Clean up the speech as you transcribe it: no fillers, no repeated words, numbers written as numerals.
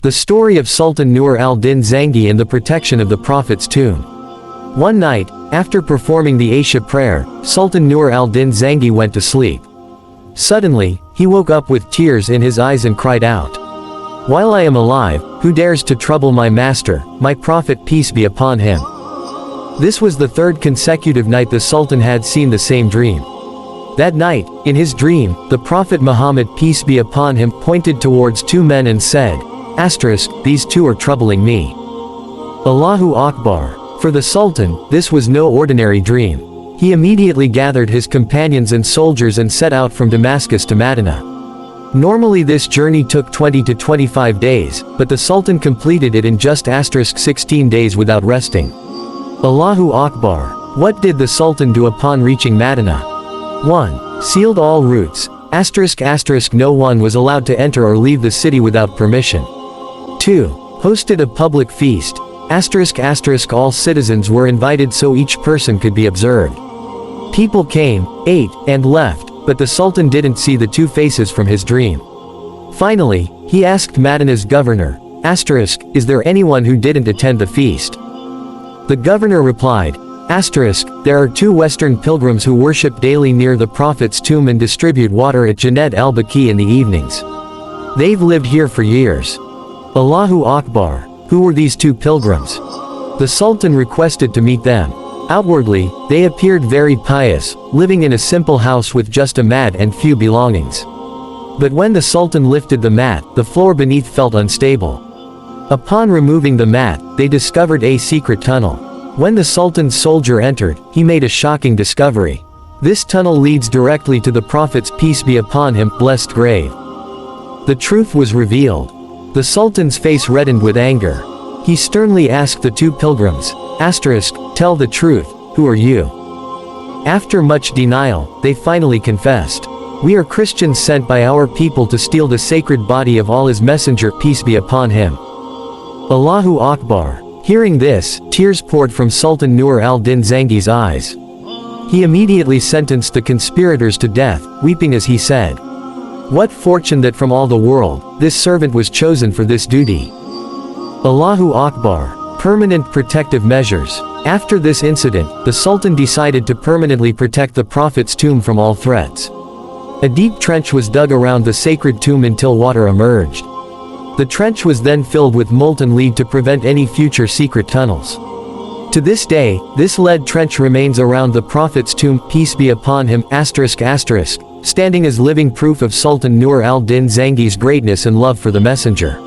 The story of Sultan Nur al-Din Zangi and the protection of the Prophet's tomb. One night, after performing the Isha prayer, Sultan Nur al-Din Zangi went to sleep. Suddenly, he woke up with tears in his eyes and cried out, "While I am alive, who dares to trouble my master, my Prophet, peace be upon him?" This was the third consecutive night the Sultan had seen the same dream. That night, in his dream, the Prophet Muhammad, peace be upon him, pointed towards two men and said, "These two are troubling me." Allahu Akbar. For the Sultan, this was no ordinary dream. He immediately gathered his companions and soldiers and set out from Damascus to Madinah. Normally this journey took 20 to 25 days, but the Sultan completed it in just 16 days without resting. Allahu Akbar. What did the Sultan do upon reaching Madinah? 1. Sealed all routes. No one was allowed to enter or leave the city without permission. 2. Hosted a public feast. All citizens were invited so each person could be observed. People came, ate, and left, but the Sultan didn't see the two faces from his dream. Finally, he asked Madinah's governor, "Is there anyone who didn't attend the feast?" The governor replied, "There are two Western pilgrims who worship daily near the Prophet's tomb and distribute water at Jannat al-Baqi in the evenings. They've lived here for years." Allahu Akbar. Who were these two pilgrims? The Sultan requested to meet them. Outwardly, they appeared very pious, living in a simple house with just a mat and few belongings. But when the Sultan lifted the mat, the floor beneath felt unstable. Upon removing the mat, they discovered a secret tunnel. When the Sultan's soldier entered, he made a shocking discovery. This tunnel leads directly to the Prophet's, peace be upon him, blessed grave. The truth was revealed. The Sultan's face reddened with anger. He sternly asked the two pilgrims, "Tell the truth, who are you?" After much denial, they finally confessed, "We are Christians sent by our people to steal the sacred body of Allah's messenger, peace be upon him." Allahu Akbar. Hearing this, tears poured from Sultan Nur al-Din Zangi's eyes. He immediately sentenced the conspirators to death, weeping as he said, "What fortune that from all the world, this servant was chosen for this duty." Allahu Akbar. Permanent protective measures. After this incident, the Sultan decided to permanently protect the Prophet's tomb from all threats. A deep trench was dug around the sacred tomb until water emerged. The trench was then filled with molten lead to prevent any future secret tunnels. To this day, this lead trench remains around the Prophet's tomb, peace be upon him, standing as living proof of Sultan Nur al-Din Zangi's greatness and love for the messenger.